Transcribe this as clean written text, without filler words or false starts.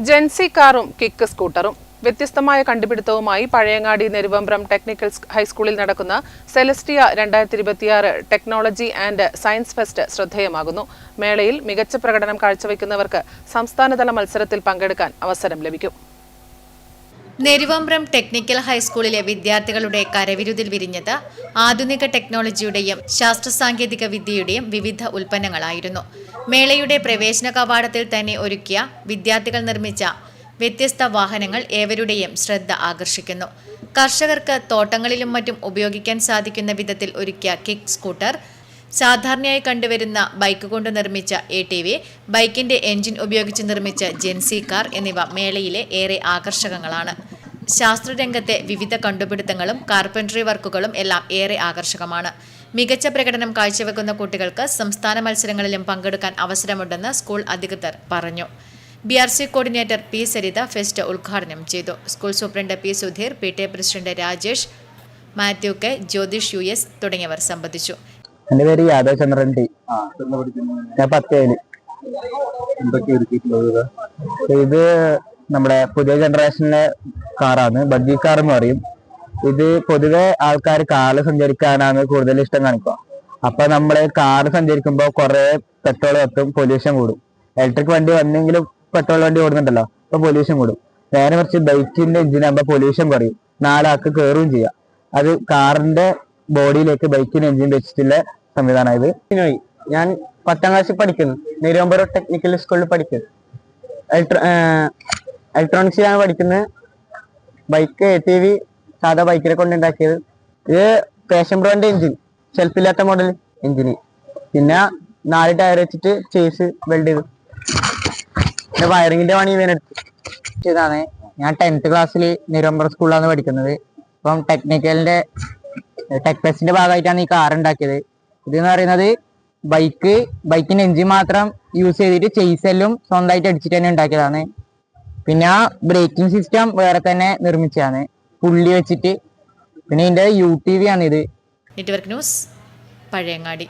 ജെൻസി കാറും കിക്ക് സ്കൂട്ടറും വ്യത്യസ്തമായ കണ്ടുപിടുത്തവുമായി പഴയങ്ങാടി നെരുവമ്പ്രം ടെക്നിക്കൽ ഹൈസ്കൂളിൽ നടക്കുന്ന Celestia 2026 technology and science fest ശ്രദ്ധേയമാകുന്നു. മേളയിൽ മികച്ച പ്രകടനം കാഴ്ചവെക്കുന്നവർക്ക് സംസ്ഥാനതല മത്സരത്തിൽ പങ്കെടുക്കാൻ അവസരം ലഭിക്കും. നെരുവമ്പ്രം ടെക്നിക്കൽ ഹൈസ്കൂളിലെ വിദ്യാർത്ഥികളുടെ കരവിരുതിൽ വിരിഞ്ഞത് ആധുനിക ടെക്നോളജിയുടെയും ശാസ്ത്ര സാങ്കേതിക വിദ്യയുടെയും വിവിധ ഉൽപ്പന്നങ്ങളായിരുന്നു. മേളയുടെ പ്രവേശന കവാടത്തിൽ തന്നെ ഒരുക്കിയ വിദ്യാർത്ഥികൾ നിർമ്മിച്ച വ്യത്യസ്ത വാഹനങ്ങൾ ഏവരുടെയും ശ്രദ്ധ ആകർഷിക്കുന്നു. കർഷകർക്ക് തോട്ടങ്ങളിലും മറ്റും ഉപയോഗിക്കാൻ സാധിക്കുന്ന വിധത്തിൽ ഒരുക്കിയ കിക്ക് സ്കൂട്ടർ, സാധാരണയായി കണ്ടുവരുന്ന ബൈക്ക് കൊണ്ട് നിർമ്മിച്ച ATV, ബൈക്കിന്റെ എഞ്ചിൻ ഉപയോഗിച്ച് നിർമ്മിച്ച ജെൻസി കാർ എന്നിവ മേളയിലെ ഏറെ ആകർഷകങ്ങളാണ്. ശാസ്ത്രരംഗത്തെ വിവിധ കണ്ടുപിടുത്തങ്ങളും കാർപ്പൻട്രി വർക്കുകളും എല്ലാം ഏറെ ആകർഷകമാണ്. മികച്ച പ്രകടനം കാഴ്ചവെക്കുന്ന കുട്ടികൾക്ക് സംസ്ഥാന മത്സരങ്ങളിലും പങ്കെടുക്കാൻ അവസരമുണ്ടെന്ന് സ്കൂൾ അധികൃതർ പറഞ്ഞു. BRC coordinator P. Saritha fest ഉദ്ഘാടനം ചെയ്തു. School superintendent P. Sudheer, PTA president Rajesh, Mathew K, Jyothish US തുടങ്ങിയവർ സംബന്ധിച്ചു. എന്റെ പേര് യാദവ് ചന്ദ്രൻ ടി. ഞാൻ 10 ഇത് നമ്മുടെ പുതിയ ജനറേഷനിലെ കാറാണ്. ബഗ്ഗി കാർ എന്ന് പറയും. ഇത് പൊതുവെ ആൾക്കാർ കാറിൽ സഞ്ചരിക്കാനാണ് കൂടുതൽ ഇഷ്ടം കാണിക്കുക. അപ്പൊ നമ്മള് കാറ് സഞ്ചരിക്കുമ്പോൾ കുറെ പെട്രോൾ കത്തും, പൊല്യൂഷൻ കൂടും. ഇലക്ട്രിക് വണ്ടി വന്നെങ്കിലും പെട്രോൾ വണ്ടി ഓടുന്നുണ്ടല്ലോ, അപ്പൊ പൊല്യൂഷൻ കൂടും. നേരെ മറിച്ച് ബൈക്കിന്റെ എഞ്ചിനാകുമ്പോൾ പൊല്യൂഷൻ കുറയും, 4 ആൾക്ക് കയറുകയും ചെയ്യാം. അത് കാറിന്റെ ബോഡിയിലേക്ക് ബൈക്കിന് എഞ്ചിൻ വെച്ചിട്ടുള്ള സംവിധാനമായത്. ഞാൻ 10ാം ക്ലാസ്സിൽ പഠിക്കുന്നു. നെരുവമ്പ്രം ടെക്നിക്കൽ സ്കൂളിൽ പഠിക്കുന്നു. ഇലക്ട്രോണിക്സിലാണ് പഠിക്കുന്നത്. ബൈക്ക് ATV സാധാ ബൈക്കിനെ കൊണ്ടുണ്ടാക്കിയത്. ഇത് പാഷൻ ബ്രോന്റെ എഞ്ചിൻ, ഷെൽഫില്ലാത്ത മോഡൽ എഞ്ചിന്. പിന്നെ 4 ടയർ വെച്ചിട്ട് ചേസ് വെൽഡ് ചെയ്തു. പിന്നെ വയറിങ്ങിന്റെ പണി ഇവനെടുത്താണ്. ഞാൻ 10th ക്ലാസ്സിൽ നെരുവമ്പ്രം സ്കൂളിലാണ് പഠിക്കുന്നത്. ഇപ്പം ടെക്നിക്കലിന്റെ ടെക് ഫെസ്റ്റിന്റെ ഭാഗമായിട്ടാണ് ഈ കാർ ഉണ്ടാക്കിയത്. ഇതെന്ന് പറയുന്നത് ബൈക്കിന്റെ എഞ്ചിൻ മാത്രം യൂസ് ചെയ്തിട്ട് ചെയ്സെല്ലും സ്വന്തമായിട്ട് അടിച്ചിട്ട് തന്നെ ഉണ്ടാക്കിയതാണ്. പിന്നെ ബ്രേക്കിംഗ് സിസ്റ്റം വേറെ തന്നെ നിർമ്മിച്ചതാണ്, പുള്ളി വെച്ചിട്ട്. പിന്നെ ഇതിന്റെ UTV ആണ് ഇത്. Network news, Pazhayangadi.